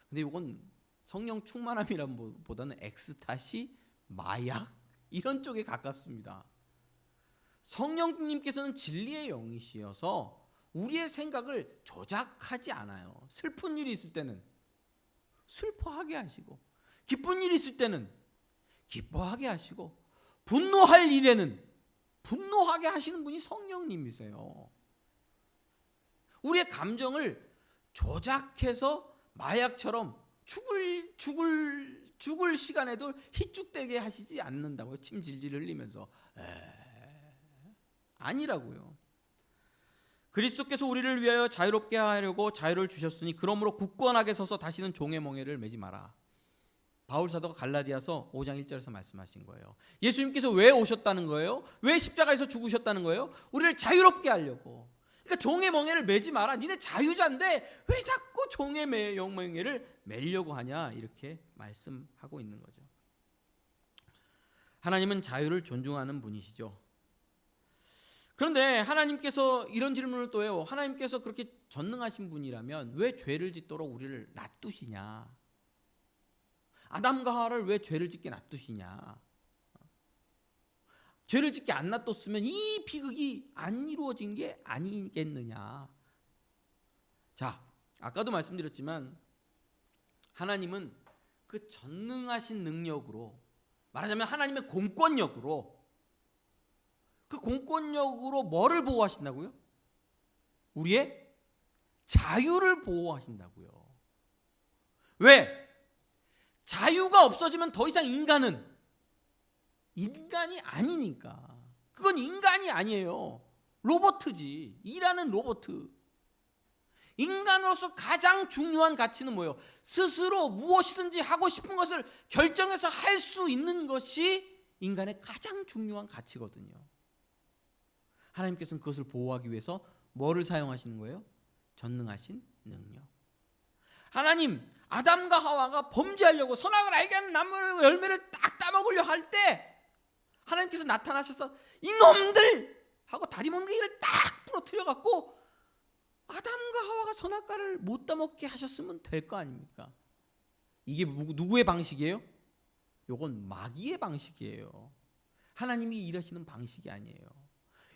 [SPEAKER 1] 근데 이건 성령 충만함이란 보다는 엑스타시, 마약 이런 쪽에 가깝습니다. 성령님께서는 진리의 영이시여서 우리의 생각을 조작하지 않아요. 슬픈 일이 있을 때는 슬퍼하게 하시고, 기쁜 일이 있을 때는 기뻐하게 하시고, 분노할 일에는 분노하게 하시는 분이 성령님이세요. 우리의 감정을 조작해서 마약처럼 죽을 시간에도 희죽되게 하시지 않는다고요. 침 질질 흘리면서. 아니라고요. 그리스도께서 우리를 위하여 자유롭게 하려고 자유를 주셨으니 그러므로 굳건하게 서서 다시는 종의 멍에를 매지 마라. 바울 사도가 갈라디아서 5장 1절에서 말씀하신 거예요. 예수님께서 왜 오셨다는 거예요? 왜 십자가에서 죽으셨다는 거예요? 우리를 자유롭게 하려고. 그러니까 종의 멍에를 매지 마라. 니네 자유자인데 왜 자꾸 종의 멍에를 매려고 하냐, 이렇게 말씀하고 있는 거죠. 하나님은 자유를 존중하는 분이시죠. 그런데 하나님께서 이런 질문을 또 해요. 하나님께서 그렇게 전능하신 분이라면 왜 죄를 짓도록 우리를 놔두시냐? 아담과 하와를 왜 죄를 짓게 놔두시냐? 죄를 짓게 안 놔뒀으면 이 비극이 안 이루어진 게 아니겠느냐? 자, 아까도 말씀드렸지만 하나님은 그 전능하신 능력으로, 말하자면 하나님의 공권력으로, 그 공권력으로 뭐를 보호하신다고요? 우리의 자유를 보호하신다고요. 왜? 자유가 없어지면 더 이상 인간은 인간이 아니니까. 그건 인간이 아니에요. 로봇이지. 일하는 로봇. 인간으로서 가장 중요한 가치는 뭐예요? 스스로 무엇이든지 하고 싶은 것을 결정해서 할 수 있는 것이 인간의 가장 중요한 가치거든요. 하나님께서는 그것을 보호하기 위해서 뭐를 사용하시는 거예요? 전능하신 능력. 하나님, 아담과 하와가 범죄하려고 선악을 알게 하는 나무 열매를 딱 따먹으려 할 때 하나님께서 나타나셔서 이놈들! 하고 다리 멍게기를 딱 부러뜨려 갖고 아담과 하와가 선악과를 못 따먹게 하셨으면 될 거 아닙니까? 이게 누구의 방식이에요? 이건 마귀의 방식이에요. 하나님이 일하시는 방식이 아니에요.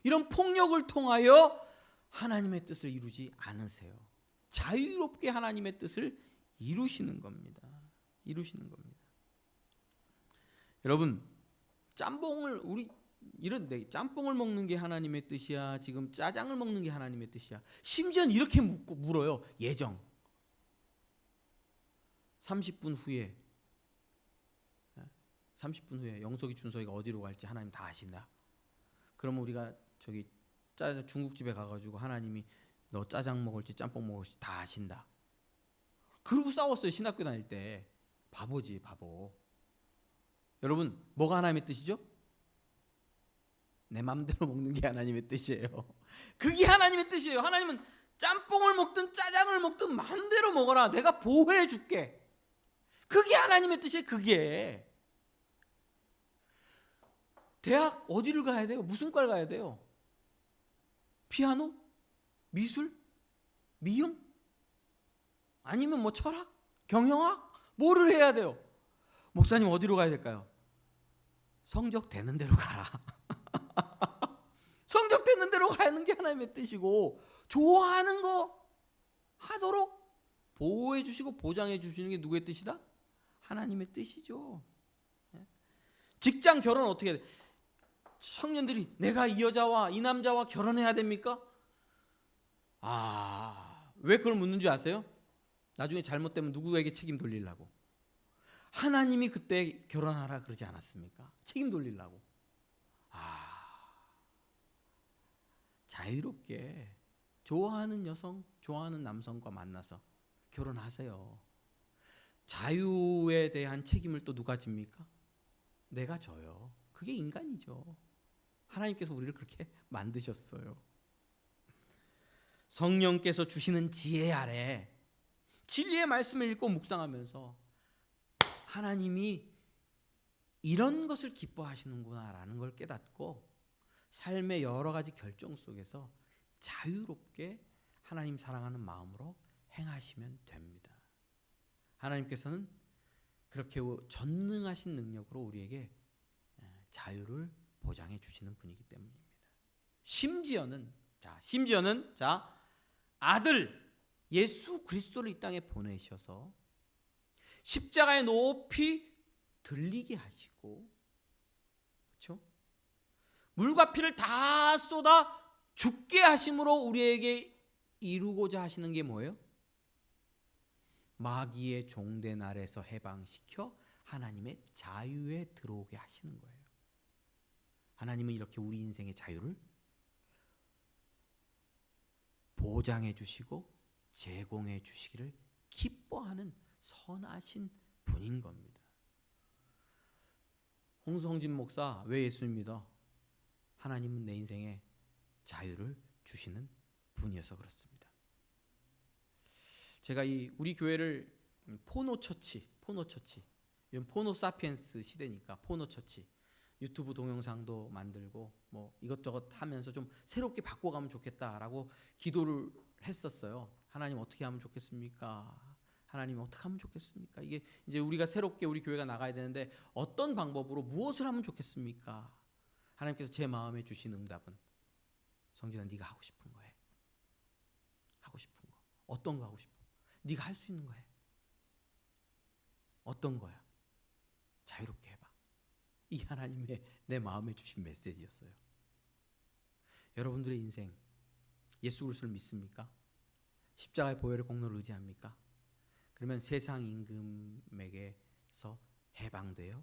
[SPEAKER 1] 이런 폭력을 통하여 하나님의 뜻을 이루지 않으세요. 자유롭게 하나님의 뜻을 이루시는 겁니다. 이루시는 겁니다. 여러분, 짬뽕을 짬뽕을 먹는 게 하나님의 뜻이야? 지금 짜장을 먹는 게 하나님의 뜻이야? 심지어는 이렇게 물어요. 예정. 30분 후에 영석이 준석이가 어디로 갈지 하나님 다 아신다. 그러면 우리가 저기 중국집에 가가지고 하나님이 너 짜장 먹을지 짬뽕 먹을지 다 아신다. 그러고 싸웠어요. 신학교 다닐 때. 바보지 바보. 여러분, 뭐가 하나님의 뜻이죠? 내 맘대로 먹는 게 하나님의 뜻이에요. 그게 하나님의 뜻이에요. 하나님은 짬뽕을 먹든 짜장을 먹든 마음대로 먹어라. 내가 보호해 줄게. 그게 하나님의 뜻이에요. 그게. 대학 어디를 가야 돼요? 무슨 과 가야 돼요? 피아노? 미술? 미용? 아니면 뭐 철학? 경영학? 뭐를 해야 돼요? 목사님 어디로 가야 될까요? 성적 되는 대로 가라. 성적 되는 대로 가는 게 하나님의 뜻이고, 좋아하는 거 하도록 보호해 주시고 보장해 주시는 게 누구의 뜻이다? 하나님의 뜻이죠. 직장 결혼 어떻게 해야 돼? 청년들이 내가 이 여자와 이 남자와 결혼해야 됩니까? 왜 그걸 묻는 줄 아세요? 나중에 잘못되면 누구에게 책임 돌리려고. 하나님이 그때 결혼하라 그러지 않았습니까? 책임 돌리려고. 자유롭게 좋아하는 여성, 좋아하는 남성과 만나서 결혼하세요. 자유에 대한 책임을 또 누가 집니까? 내가 져요. 그게 인간이죠. 하나님께서 우리를 그렇게 만드셨어요. 성령께서 주시는 지혜 아래 진리의 말씀을 읽고 묵상하면서 하나님이 이런 것을 기뻐하시는구나라는 걸 깨닫고 삶의 여러 가지 결정 속에서 자유롭게 하나님 사랑하는 마음으로 행하시면 됩니다. 하나님께서는 그렇게 전능하신 능력으로 우리에게 자유를 보장해 주시는 분이기 때문입니다. 심지어는 아들 예수 그리스도를 이 땅에 보내셔서 십자가에 높이 들리게 하시고, 그렇죠? 물과 피를 다 쏟아 죽게 하심으로 우리에게 이루고자 하시는 게 뭐예요? 마귀의 종된 아래서 해방시켜 하나님의 자유에 들어오게 하시는 거예요. 하나님은 이렇게 우리 인생의 자유를 보장해 주시고 제공해 주시기를 기뻐하는 선하신 분인 겁니다. 홍성진 목사 왜 예수님 믿어? 하나님은 내 인생에 자유를 주시는 분이어서 그렇습니다. 제가 우리 교회를 포노처치, 요즘 포노사피엔스 시대니까 포노처치, 유튜브 동영상도 만들고 뭐 이것저것 하면서 좀 새롭게 바꿔가면 좋겠다라고 기도를 했었어요. 하나님 어떻게 하면 좋겠습니까? 하나님 어떻게 하면 좋겠습니까? 이게 이제 우리가 새롭게 우리 교회가 나가야 되는데 어떤 방법으로 무엇을 하면 좋겠습니까? 하나님께서 제 마음에 주신 응답은 성진아, 네가 하고 싶은 거 해. 하고 싶은 거. 어떤 거 하고 싶어? 네가 할 수 있는 거 해. 어떤 거야? 자유롭게 해봐. 이 하나님의 내 마음에 주신 메시지였어요. 여러분들의 인생 예수 그리스도를 믿습니까? 십자가의 보혈의 공로를 의지합니까? 그러면 세상 임금에게서 해방돼요.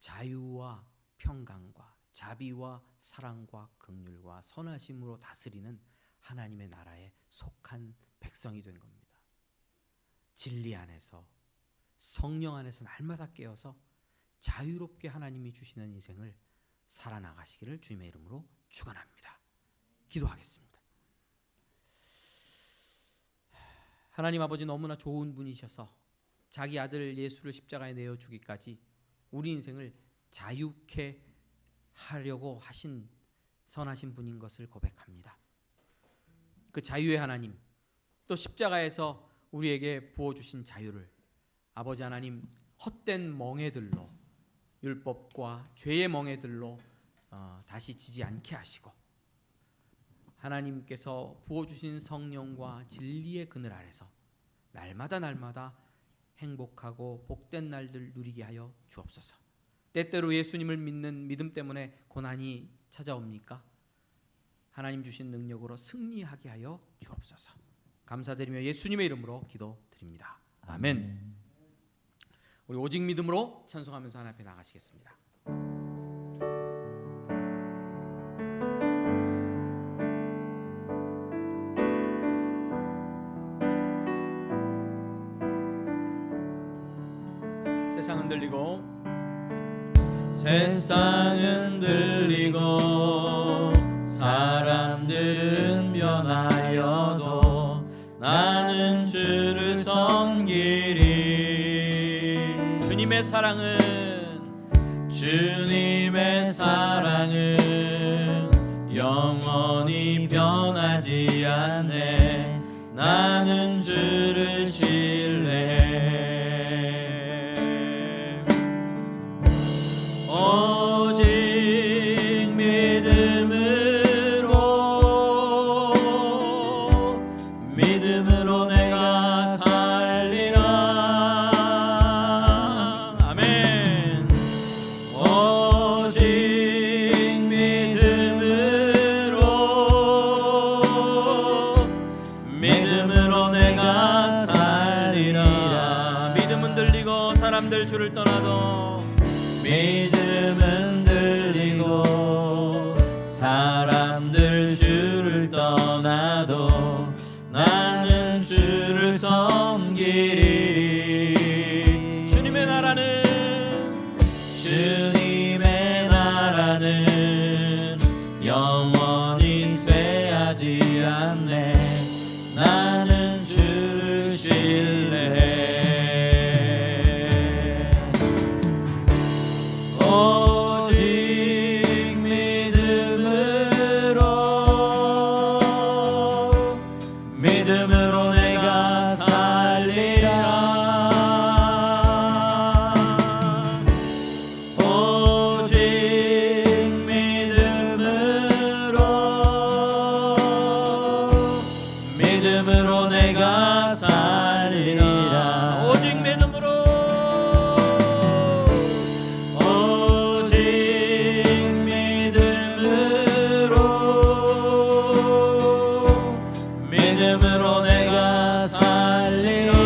[SPEAKER 1] 자유와 평강과 자비와 사랑과 긍휼과 선하심으로 다스리는 하나님의 나라에 속한 백성이 된 겁니다. 진리 안에서 성령 안에서 날마다 깨어서 자유롭게 하나님이 주시는 인생을 살아나가시기를 주님의 이름으로 축원합니다. 기도하겠습니다. 하나님 아버지, 너무나 좋은 분이셔서 자기 아들 예수를 십자가에 내어 주기까지 우리 인생을 자유케 하려고 하신 선하신 분인 것을 고백합니다. 그 자유의 하나님, 또 십자가에서 우리에게 부어주신 자유를 아버지 하나님, 헛된 멍에들로, 율법과 죄의 멍에들로 다시 지지 않게 하시고, 하나님께서 부어주신 성령과 진리의 그늘 아래서 날마다 행복하고 복된 날들 누리게 하여 주옵소서. 때때로 예수님을 믿는 믿음 때문에 고난이 찾아옵니까? 하나님 주신 능력으로 승리하게 하여 주옵소서. 감사드리며 예수님의 이름으로 기도드립니다. 아멘. 우리 오직 믿음으로 찬송하면서 하나님 앞에 나가시겠습니다. 세상은 들리고 사람들은 변하여도 나는 주를 섬기리. 주님의 사랑은 영원히 변하지 않네. 나는 주를 신뢰해. 오직 믿음으로 내가 살리라. 아멘. 오직 믿음으로 내가 살리라. 믿음은 들리고 사람들 주를 떠나도, 믿음은 들리고 사람들 주를 떠나도 나는 주를 섬기리. 주님의 나라는 영원히 쇠하지 않네. 나는 주를 신뢰해. 오직 믿음으로 내가 살리라. 오직 믿음으로 내가 살리라. 오직 믿음으로 내가 살리라.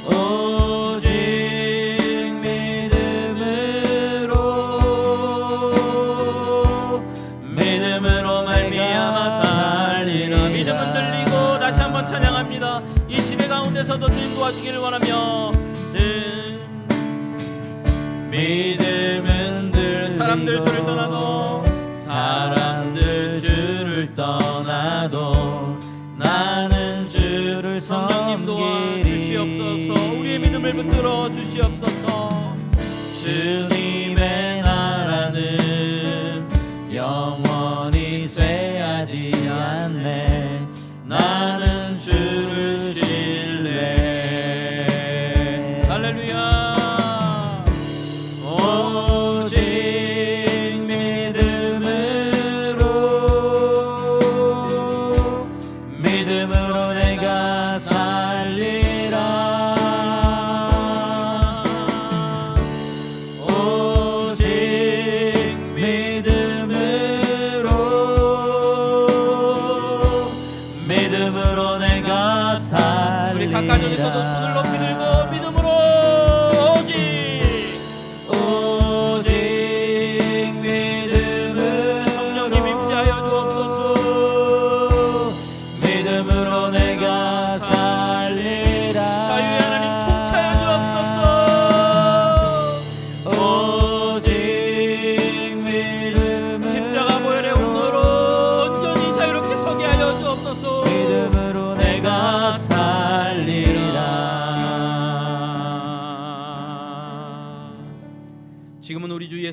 [SPEAKER 1] 오직 믿음으로 말미암아 살리라. 믿음은 들리고 다시 한번 찬양합니다. 이 시대 가운데서도 주님 도와주기를 원하며, 믿음은 들리고 사람들 주를 떠나도 나는 주를 성령님 도와 주시옵소서. 우리의 믿음을 붙들어 주시옵소서. 주님의 나라는 영원히 쇠하지 않네. 나는 주를 신뢰해. 할렐루야. 오직 믿음으로 내가 살리라. 오직 믿음으로 내가 살리라. 우리 각 가정에서도 손을 높이 들고 믿음으로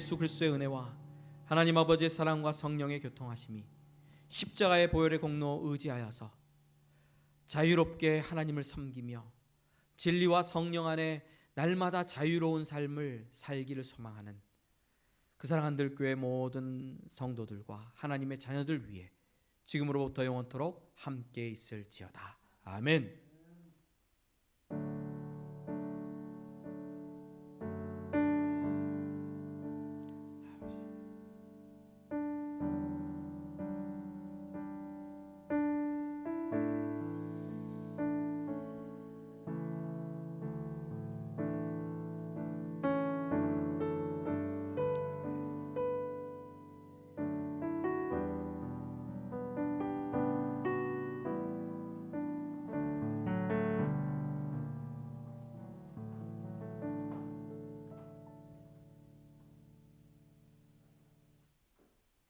[SPEAKER 1] 예수 그리스도의 은혜와 하나님 아버지의 사랑과 성령의 교통하심이 십자가의 보혈의 공로 의지하여서 자유롭게 하나님을 섬기며 진리와 성령 안에 날마다 자유로운 삶을 살기를 소망하는 그 사랑한들 교회 모든 성도들과 하나님의 자녀들 위해 지금으로부터 영원토록 함께 있을지어다. 아멘.